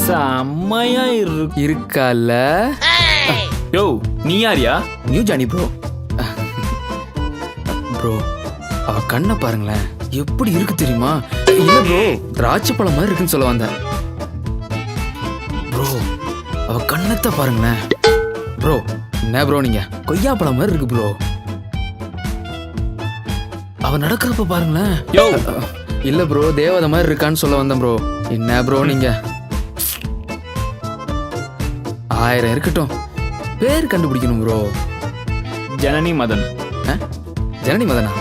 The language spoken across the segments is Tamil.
செம்மையா இருக்கால. யோ நீ யாரியா? New Johnny bro. ப்ரோ அவ கண்ணை பாருங்களேன், எப்படி இருக்கு தெரியுமா? இல்ல ப்ரோ, திராட்சை பழம் மாதிரி இருக்குன்னு சொல்ல வந்தேன். ப்ரோ அவ கண்ணத்தை பாருங்களேன். ப்ரோ என்ன ப்ரோ நீங்க, கொய்யா பழம் மாதிரி இருக்கு ப்ரோ. அவ நடக்கிறப்ப பாருங்களேன். யோ இல்ல ப்ரோ, தேவதை மாதிரி இருக்கான்னு சொல்ல வந்தேன் ப்ரோ. என்ன ப்ரோ நீங்க? 1000 இருக்கட்டும், பேர் கண்டுபிடிக்கணும் ப்ரோ. ஜனனி மதன். ஜனனி மதனா?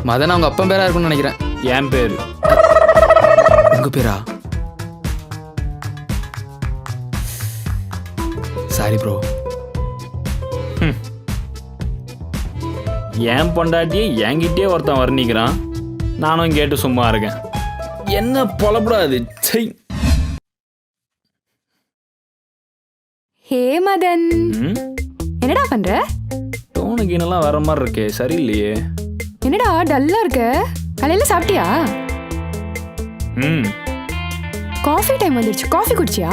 மதன் அவங்க அப்பா பேரா இருக்கும்னு நினைக்கிறேன். என் பேரு. உங்க பேரா? Sorry bro. என் பொண்டாட்டியே என்கிட்டயே ஒருத்தன் வர்ணிக்கிறான், நானும் கேட்டு சும்மா இருக்கேன். என்ன பொலப்படாது. ஹே மதன், என்னடா பண்ற? டோனுக்கு இன்னெல்லாம் வர மாதிரி இருக்கே, சரியில்லையே. என்னடா டல்லா இருக்க? காலையில சாப்பிட்டியா? காஃபி டைம் வந்துருச்சு, காஃபி குடிச்சியா?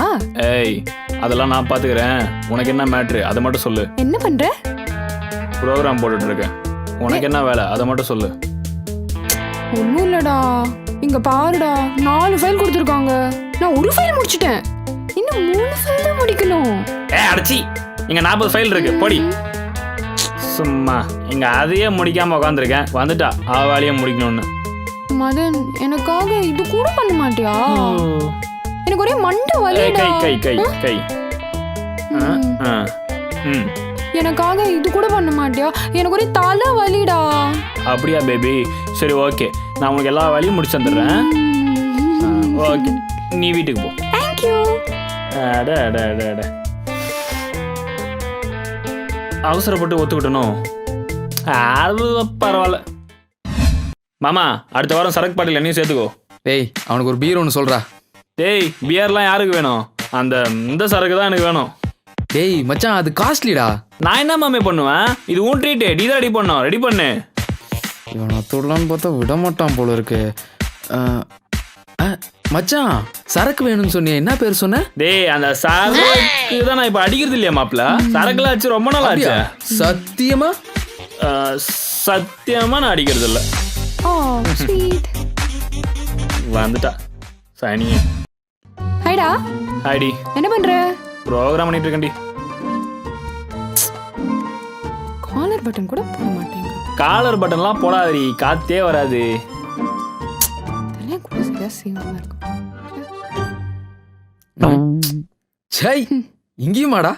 ஏய் அதெல்லாம் நான் பாத்துக்கிறேன், உனக்கு என்ன மேட்ரு அதை மட்டும் சொல்லு. என்ன பண்ற? ப்ரோக்ராம் போட்டுட்டு இருக்கேன், உனக்கு என்ன வேலை அதை மட்டும் சொல்லு. ஒன்றும் இல்லடா, இங்க பாருடா, 4 ஃபைல் கொடுத்துருக்காங்க. நான் ஒரு ஃபைல் முடிச்சிட்டேன், இன்னும் 3 ஃபைல் தான் முடிக்கணும். அடச்சி, இங்க 40 ஃபைல் இருக்கு, போடி. சும்மா இங்க அதையே முடிக்காம உட்காந்துருக்கேன், வந்துட்டா வேலையை முடிக்கணும்னு. மதன் எனக்காக இது கூட பண்ண மாட்டியா? எனக்கு ஒரே மண்டை வலிடா. கை கை கை கை. எனக்காக இது கூட பண்ண மாட்டியா? எனக்கு ஒரே தலை வலிடா. அப்படியா பேபி? சரி ஓகே, நான் உனக்கு எல்லா வேலையும் முடிச்சு வந்துடுறேன். ஓகே நீ வீட்டுக்கு போ. Thank you. அட அட அட அட, அவசரப்பட்டு ஒத்துக்கிட்டணும். அது பரவாயில்ல. மாமா அடுத்த வாரம் சரக்கு பாட்டில் என்னையும் சேர்த்துக்கோ. டேய் அவனுக்கு ஒரு பீர் ஒன்று சொல்றா. டேய் பியர்லாம் யாருக்கு வேணும்? இந்த சரக்கு தான் எனக்கு வேணும். டேய் மச்சான் அது காஸ்ட்லிடா. நான் என்ன மாமே பண்ணுவேன், இது உன் ட்ரீட்டு, நீ தான் ரெடி பண்ணும், ரெடி பண்ணு. இவனை தொடலான்னு பார்த்தா விட மாட்டான் போல இருக்கு. மச்சான் சரக்கு வேணும்னு சொன்னிய, என்ன பேர் சொன்ன? டேய் அந்த சரக்கு தான் நான் இப்ப அடிக்கிறது இல்லையா மாப்பிள்ள, சரக்குலாம் ஆச்சு ரொம்ப நாள் ஆச்சு. சத்தியமா? சத்தியமா நான் அடிக்கிறது இல்ல. வந்துட்டா சனி. ஹைடா. ஹைடி. என்ன பண்ற? ப்ரோக்ராம் பண்ணிட்டு இருக்கேன்டி. காலர் பட்டன் கூட போட மாட்டேங்க. காலர் பட்டன்லாம் போடாதடி, காத்தே வராது. சை இங்கேயுமாடா?